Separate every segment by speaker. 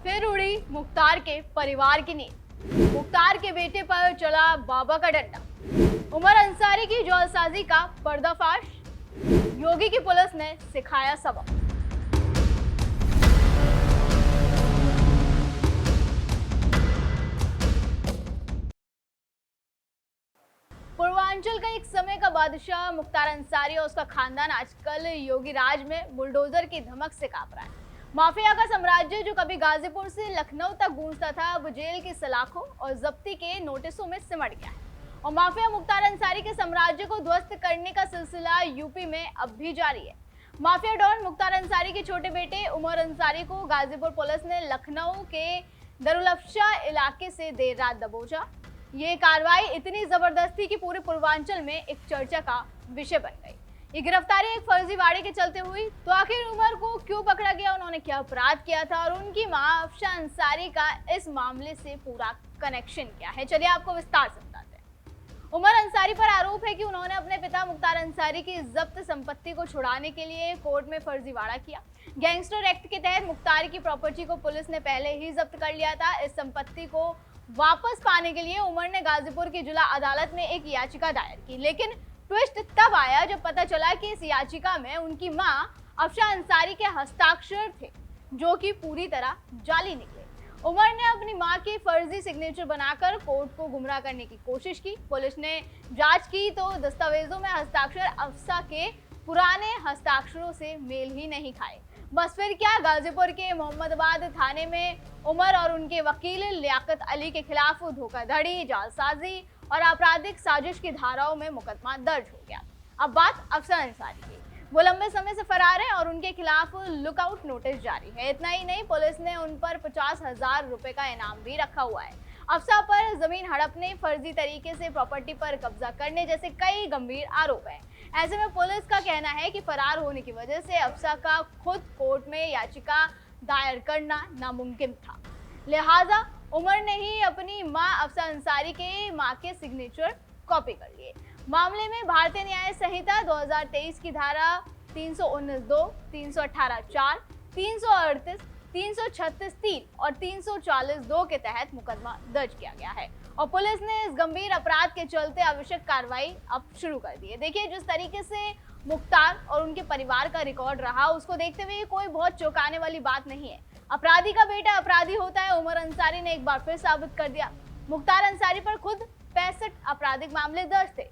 Speaker 1: फिर उड़ी मुख्तार के परिवार की नींद। मुख्तार के बेटे पर चला बाबा का डंडा। उमर अंसारी की जालसाजी का पर्दाफाश। योगी की पुलिस ने सिखाया सबक। पूर्वांचल का एक समय का बादशाह मुख्तार अंसारी और उसका खानदान आजकल योगी राज में बुलडोजर की धमक से कांप रहा है। माफिया का साम्राज्य जो कभी गाजीपुर से लखनऊ तक गूंजता था, अब जेल की सलाखों और जब्ती के नोटिसों में सिमट गया है। और माफिया मुख्तार अंसारी के साम्राज्य को ध्वस्त करने का सिलसिला यूपी में अब भी जारी है। माफिया डॉन मुख्तार अंसारी के छोटे बेटे उमर अंसारी को गाजीपुर पुलिस ने लखनऊ के दारुल अफ़शा इलाके से देर रात दबोचा। ये कार्रवाई इतनी जबरदस्त थी कि पूरे पूर्वांचल में एक चर्चा का विषय बन गई। ये गिरफ्तारी एक फर्जीवाड़े के चलते हुई, तो आखिर उमर को क्यों पकड़ा गया, उन्होंने क्या अपराध किया था और उनकी मां अफ़शा अंसारी का इस मामले से पूरा कनेक्शन क्या है, चलिए आपको विस्तार से बताते हैं। उमर अंसारी पर आरोप है कि उन्होंने अपने पिता मुख्तार अंसारी की जब्त संपत्ति को छुड़ाने के लिए कोर्ट में फर्जीवाड़ा किया। गैंगस्टर एक्ट के तहत मुख्तार की प्रॉपर्टी को पुलिस ने पहले ही जब्त कर लिया था। इस संपत्ति को वापस पाने के लिए उमर ने गाजीपुर की जिला अदालत में एक याचिका दायर की, लेकिन ट्विस्ट तब आया जब पता चला कि इस याचिका में उनकी मां अफ़शा अंसारी के हस्ताक्षर थे, जो कि पूरी तरह जाली निकले। उमर ने अपनी मां की फर्जी सिग्नेचर बनाकर कोर्ट को गुमराह करने की कोशिश की। पुलिस ने जांच की तो दस्तावेजों में हस्ताक्षर अफ़शा के पुराने हस्ताक्षरों से मेल ही नहीं खाए। बस फिर क्या, गाजीपुर के मोहम्मदाबाद थाने में उमर और उनके वकील लियाकत अली के खिलाफ धोखाधड़ी, जालसाजी और आपराधिक साजिश की धाराओं में मुकदमा दर्ज हो गया। अब बात अफ़शा अंसारी की। वो लंबे समय से फरार है और उनके खिलाफ लुकआउट नोटिस जारी है। इतना ही नहीं, पुलिस ने उन पर 50,000 रुपए का इनाम भी रखा हुआ है। अफ़शा पर जमीन हड़पने, फर्जी तरीके से प्रॉपर्टी पर कब्जा करने जैसे कई गंभीर आरोप हैं। ऐसे में पुलिस का कहना है कि फरार होने की वजह से अफ़शा का खुद कोर्ट में याचिका दायर करना नामुमकिन था। लिहाजा उमर ने ही अपनी मां अफ़शा अंसारी के मां के सिग्नेचर कॉपी कर लिए। मामले में भारतीय न्याय संहिता 2023 की धारा 319(2), 318(4), 338, 336(3) और 340(2) के तहत मुकदमा दर्ज किया गया है और पुलिस ने इस गंभीर अपराध के चलते आवश्यक कार्रवाई अब शुरू कर दी है। देखिए, जिस तरीके से मुख्तार और उनके परिवार का रिकॉर्ड रहा, उसको देखते हुए कोई बहुत चौंकाने वाली बात नहीं है। अपराधी का बेटा अपराधी होता है। उमर अंसारी ने एक बार फिर साबित कर दिया। मुख्तार अंसारी पर खुद 65 आपराधिक मामले दर्ज थे,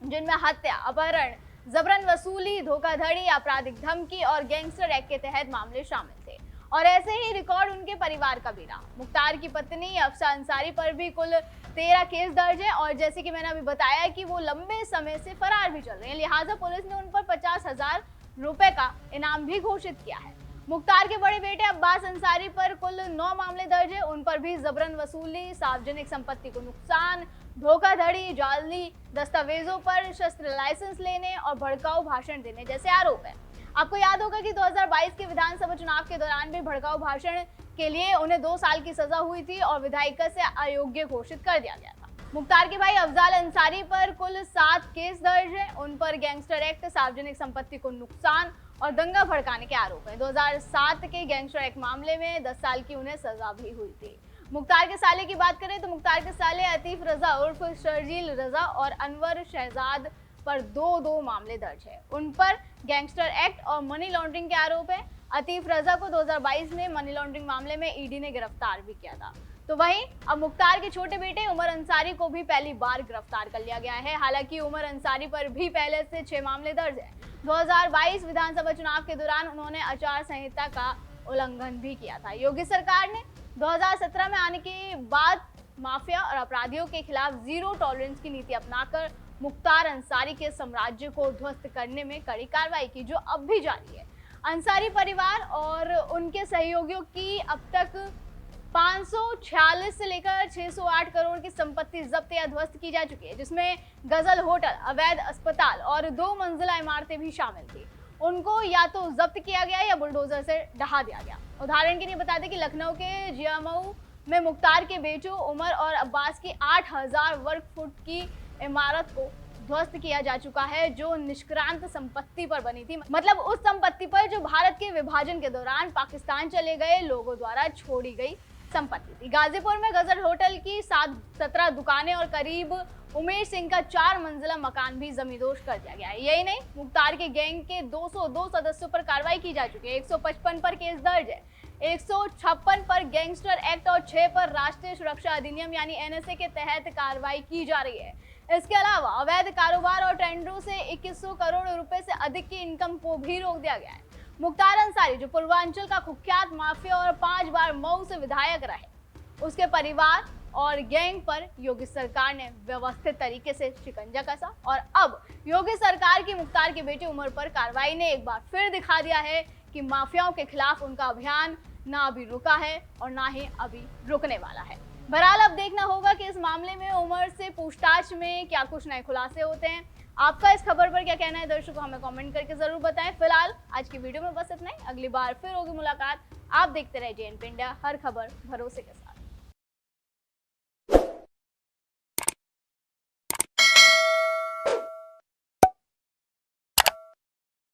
Speaker 1: जिनमें हत्या, अपहरण, जबरन वसूली, धोखाधड़ी, आपराधिक धमकी और गैंगस्टर एक्ट के तहत मामले शामिल थे। और ऐसे ही रिकॉर्ड उनके परिवार का भी रहा। मुख्तार की पत्नी अफ़शा अंसारी पर भी कुल 13 केस दर्ज है और जैसे कि मैंने अभी बताया कि वो लंबे समय से फरार भी चल रहे हैं, लिहाजा पुलिस ने उन पर 50,000 रुपए का इनाम भी घोषित किया है। मुख्तार के बड़े बेटे अब्बास अंसारी पर कुल 9 मामले दर्ज है। उन पर भी जबरन वसूली, सार्वजनिक संपत्ति को नुकसान, धोखाधड़ी, जाली दस्तावेजों पर शस्त्र लाइसेंस लेने और भड़काऊ भाषण देने जैसे आरोप है। आपको याद होगा कि 2022 के विधानसभा चुनाव के दौरान भी भड़काऊ भाषण के लिए उन्हें 2 साल की सजा हुई थी और विधायिका से अयोग्य घोषित कर दिया गया था। मुख्तार के भाई अफजाल अंसारी पर कुल 7 केस दर्ज है। उन पर गैंगस्टर एक्ट, सार्वजनिक संपत्ति को नुकसान और दंगा भड़काने के आरोप है। 2007 के गैंगस्टर एक्ट मामले में 10 साल की उन्हें सजा भी हुई थी। मुख्तार के साले की बात करें तो मुख्तार के साले अतीफ रजा उर्फ शर्जील रजा और अनवर शहजाद पर 2 मामले दर्ज है। उन पर गैंगस्टर एक्ट और मनी लॉन्ड्रिंग के आरोप है। अतीफ रजा को 2022 में मनी लॉन्ड्रिंग मामले में ईडी ने गिरफ्तार भी किया था। तो वहीं अब मुख्तार के छोटे बेटे उमर अंसारी को भी पहली बार गिरफ्तार कर लिया गया है। हालांकि उमर अंसारी पर भी पहले से 6 मामले दर्ज है। 2022 विधानसभा चुनाव के दौरान उन्होंने आचार संहिता का उल्लंघन भी किया था। योगी सरकार ने 2017 में आने के बाद माफिया और अपराधियों के खिलाफ जीरो टॉलरेंस की नीति अपनाकर मुख्तार अंसारी के साम्राज्य को ध्वस्त करने में कड़ी कार्रवाई की, जो अब भी जारी है। अंसारी परिवार और उनके सहयोगियों की अब तक 546 से लेकर 608 करोड़ की संपत्ति जब्त या ध्वस्त की जा चुकी है, जिसमें गजल होटल, अवैध अस्पताल और 2 मंजिला इमारतें भी शामिल थी। उनको या तो जब्त किया गया या बुलडोजर से ढहा दिया गया। उदाहरण के लिए बता दें कि लखनऊ के जियामऊ में मुख्तार के बेटों उमर और अब्बास की 8000 वर्ग फुट की इमारत को ध्वस्त किया जा चुका है, जो निष्क्रांत संपत्ति पर बनी थी। मतलब उस संपत्ति पर जो भारत के विभाजन के दौरान पाकिस्तान चले गए लोगों द्वारा छोड़ी गई संपत्ति थी। गाजीपुर में गजर होटल की 17 दुकानें और करीब उमेश सिंह का 4 मंजिला मकान भी जमींदोज कर दिया गया है। यही नहीं, मुख्तार के गैंग के 202 सदस्यों पर कार्रवाई की जा चुकी है। 155 पर केस दर्ज है, 156 पर गैंगस्टर एक्ट और 6 पर राष्ट्रीय सुरक्षा अधिनियम यानी एनएसए के तहत कार्रवाई की जा रही है। इसके अलावा अवैध कारोबार और टेंडरों से 2100 करोड़ रुपए से अधिक की इनकम को भी रोक दिया गया है। मुख्तार अंसारी, जो पूर्वांचल का कुख्यात माफिया और 5 बार मऊ से विधायक रहे, उसके परिवार और गैंग पर योगी सरकार ने व्यवस्थित तरीके से शिकंजा कसा और अब योगी सरकार की मुख्तार की बेटी उमर पर कार्रवाई ने एक बार फिर दिखा दिया है कि माफियाओं के खिलाफ उनका अभियान ना अभी रुका है और ना ही अभी रुकने वाला है। बहरहाल अब देखना होगा कि इस मामले में उमर से पूछताछ में क्या कुछ नए खुलासे होते हैं। आपका इस खबर पर क्या कहना है दर्शकों, हमें कमेंट करके जरूर बताएं। फिलहाल आज की वीडियो में बस इतना ही, अगली बार फिर होगी मुलाकात। आप देखते रहे JNP इंडिया, हर खबर भरोसे के साथ।